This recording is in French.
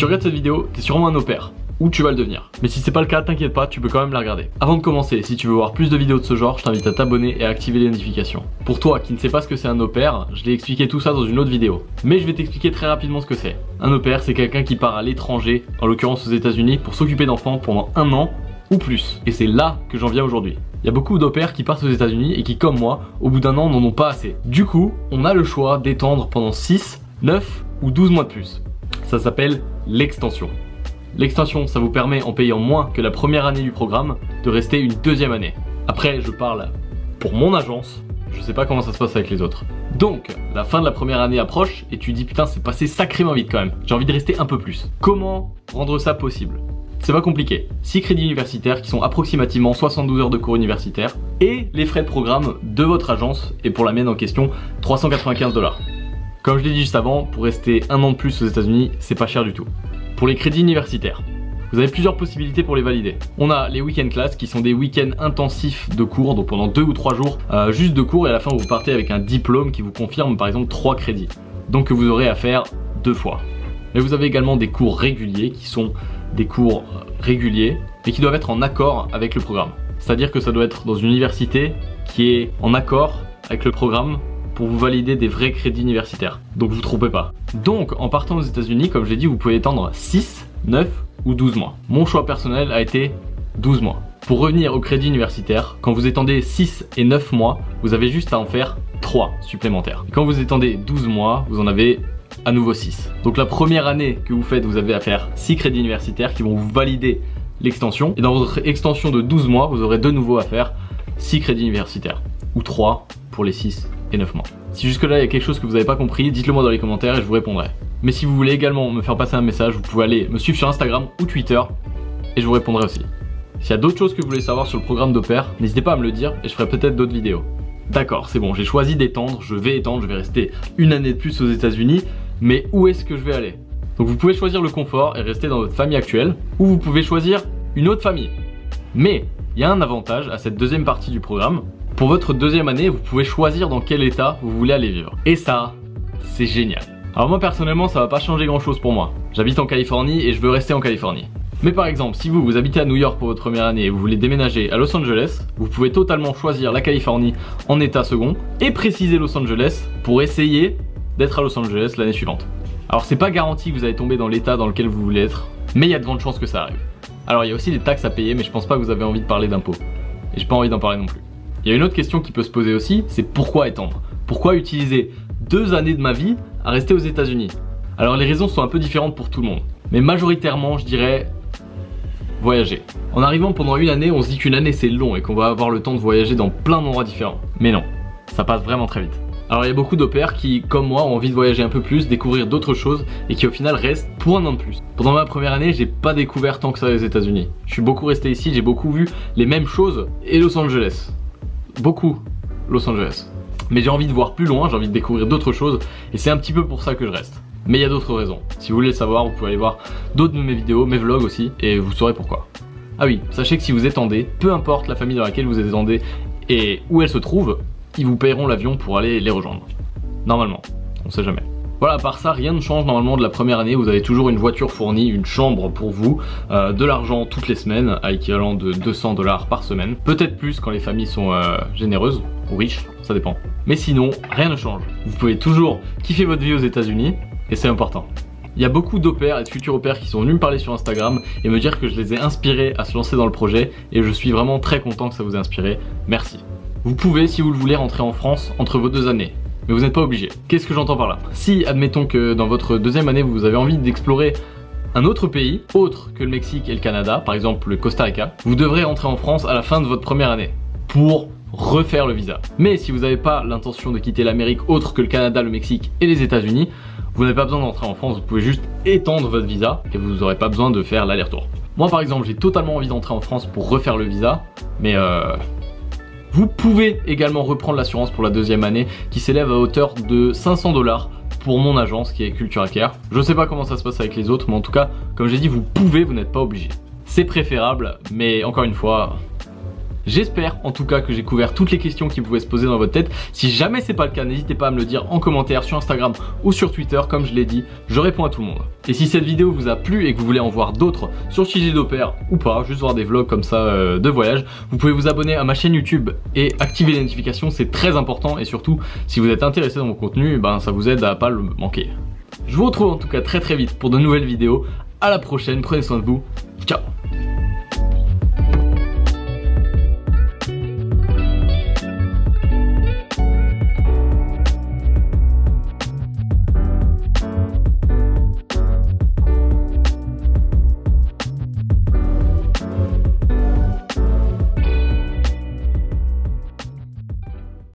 tu regardes cette vidéo, t'es sûrement un au pair, ou tu vas le devenir. Mais si c'est pas le cas, t'inquiète pas, tu peux quand même la regarder. Avant de commencer, si tu veux voir plus de vidéos de ce genre, je t'invite à t'abonner et à activer les notifications. Pour toi qui ne sais pas ce que c'est un au pair, je l'ai expliqué tout ça dans une autre vidéo. Mais je vais t'expliquer très rapidement ce que c'est. Un au pair, c'est quelqu'un qui part à l'étranger, en l'occurrence aux États-Unis, pour s'occuper d'enfants pendant 1 an ou plus. Et c'est là que j'en viens aujourd'hui. Il y a beaucoup d'au pairs qui partent aux États-Unis et qui, comme moi, au bout d'1 an, n'en ont pas assez. Du coup, on a le choix d'étendre pendant 6, 9 ou 12 mois de plus. Ça s'appelle l'extension. L'extension, ça vous permet, en payant moins que la première année du programme, de rester une deuxième année. Après, je parle pour mon agence, je sais pas comment ça se passe avec les autres. Donc, la fin de la première année approche et tu dis putain, c'est passé sacrément vite quand même. J'ai envie de rester un peu plus. Comment rendre ça possible ? C'est pas compliqué. 6 crédits universitaires qui sont approximativement 72 heures de cours universitaires et les frais de programme de votre agence et pour la mienne en question 395 $. Comme je l'ai dit juste avant, pour rester 1 an de plus aux États-Unis, c'est pas cher du tout. Pour les crédits universitaires, vous avez plusieurs possibilités pour les valider. On a les week-end classes qui sont des week-ends intensifs de cours, donc pendant 2 ou 3 jours, juste de cours et à la fin vous partez avec un diplôme qui vous confirme par exemple 3 crédits. Donc que vous aurez à faire 2 fois. Mais vous avez également des cours réguliers qui sont des cours réguliers mais qui doivent être en accord avec le programme. C'est-à-dire que ça doit être dans une université qui est en accord avec le programme pour vous valider des vrais crédits universitaires. Donc vous trompez pas. Donc en partant aux États-Unis, comme j'ai dit, vous pouvez étendre 6, 9 ou 12 mois. Mon choix personnel a été 12 mois. Pour revenir au crédit universitaire, quand vous étendez 6 et 9 mois, vous avez juste à en faire 3 supplémentaires. Et quand vous étendez 12 mois, vous en avez à nouveau 6. Donc la première année que vous faites, vous avez à faire 6 crédits universitaires qui vont vous valider l'extension. Et dans votre extension de 12 mois, vous aurez de nouveau à faire 6 crédits universitaires. Ou 3 pour les 6 et 9 mois. Si jusque là il y a quelque chose que vous n'avez pas compris, dites-le moi dans les commentaires et je vous répondrai. Mais si vous voulez également me faire passer un message, vous pouvez aller me suivre sur Instagram ou Twitter et je vous répondrai aussi. S'il y a d'autres choses que vous voulez savoir sur le programme d'au pair, n'hésitez pas à me le dire et je ferai peut-être d'autres vidéos. D'accord, c'est bon, j'ai choisi d'étendre, je vais rester 1 année de plus aux États-Unis, mais où est-ce que je vais aller? Donc vous pouvez choisir le confort et rester dans votre famille actuelle, ou vous pouvez choisir une autre famille. Mais il y a un avantage à cette deuxième partie du programme. Pour votre deuxième année, vous pouvez choisir dans quel état vous voulez aller vivre. Et ça, c'est génial. Alors moi personnellement, ça va pas changer grand chose pour moi. J'habite en Californie et je veux rester en Californie. Mais par exemple, si vous habitez à New York pour votre première année et vous voulez déménager à Los Angeles, vous pouvez totalement choisir la Californie en état second et préciser Los Angeles pour essayer d'être à Los Angeles l'année suivante. Alors c'est pas garanti que vous allez tomber dans l'état dans lequel vous voulez être, mais il y a de grandes chances que ça arrive. Alors il y a aussi des taxes à payer, mais je pense pas que vous avez envie de parler d'impôts. Et j'ai pas envie d'en parler non plus. Il y a une autre question qui peut se poser aussi, c'est pourquoi étendre? Pourquoi utiliser 2 années de ma vie à rester aux États-Unis? Alors les raisons sont un peu différentes pour tout le monde, mais majoritairement je dirais voyager. En arrivant pendant 1 année, on se dit qu'une année c'est long et qu'on va avoir le temps de voyager dans plein d'endroits différents. Mais non, ça passe vraiment très vite. Alors il y a beaucoup d'au pairs qui, comme moi, ont envie de voyager un peu plus, découvrir d'autres choses et qui au final restent pour 1 an de plus. Pendant ma première année, j'ai pas découvert tant que ça les États-Unis. Je suis beaucoup resté ici, j'ai beaucoup vu les mêmes choses et Los Angeles. Beaucoup Los Angeles. Mais j'ai envie de voir plus loin, j'ai envie de découvrir d'autres choses et c'est un petit peu pour ça que je reste. Mais il y a d'autres raisons. Si vous voulez le savoir, vous pouvez aller voir d'autres de mes vidéos, mes vlogs aussi, et vous saurez pourquoi. Ah oui, sachez que si vous étendez, peu importe la famille dans laquelle vous étendez et où elle se trouve, ils vous paieront l'avion pour aller les rejoindre. Normalement, on sait jamais. Voilà, à part ça, rien ne change normalement de la première année. Vous avez toujours une voiture fournie, une chambre pour vous, de l'argent toutes les semaines, à l'équivalent de 200 $ par semaine. Peut-être plus quand les familles sont généreuses ou riches, ça dépend. Mais sinon, rien ne change. Vous pouvez toujours kiffer votre vie aux États-Unis, et c'est important. Il y a beaucoup d'au pairs et de futurs au pairs qui sont venus me parler sur Instagram et me dire que je les ai inspirés à se lancer dans le projet, et je suis vraiment très content que ça vous ait inspiré. Merci. Vous pouvez, si vous le voulez, rentrer en France entre vos 2 années. Mais vous n'êtes pas obligé. Qu'est-ce que j'entends par là? Si, admettons que dans votre deuxième année, vous avez envie d'explorer un autre pays, autre que le Mexique et le Canada, par exemple le Costa Rica, vous devrez rentrer en France à la fin de votre première année pour refaire le visa. Mais si vous n'avez pas l'intention de quitter l'Amérique autre que le Canada, le Mexique et les États-Unis, vous n'avez pas besoin d'entrer en France, vous pouvez juste étendre votre visa et vous n'aurez pas besoin de faire l'aller-retour. Moi par exemple, j'ai totalement envie d'entrer en France pour refaire le visa, mais vous pouvez également reprendre l'assurance pour la deuxième année qui s'élève à hauteur de 500 $ pour mon agence qui est Cultura Care. Je sais pas comment ça se passe avec les autres, mais en tout cas, comme j'ai dit, vous pouvez, vous n'êtes pas obligé. C'est préférable, mais encore une fois, J'espère en tout cas que j'ai couvert toutes les questions qui pouvaient se poser dans votre tête. Si jamais c'est pas le cas, n'hésitez pas à me le dire en commentaire sur Instagram ou sur Twitter. Comme je l'ai dit, je réponds à tout le monde. Et si cette vidéo vous a plu et que vous voulez en voir d'autres sur Chichi d'Opère ou pas, juste voir des vlogs comme ça de voyage, vous pouvez vous abonner à ma chaîne YouTube et activer les notifications, c'est très important. Et surtout, si vous êtes intéressé dans mon contenu, ben, ça vous aide à pas le manquer. Je vous retrouve en tout cas très vite pour de nouvelles vidéos. À la prochaine, prenez soin de vous, ciao.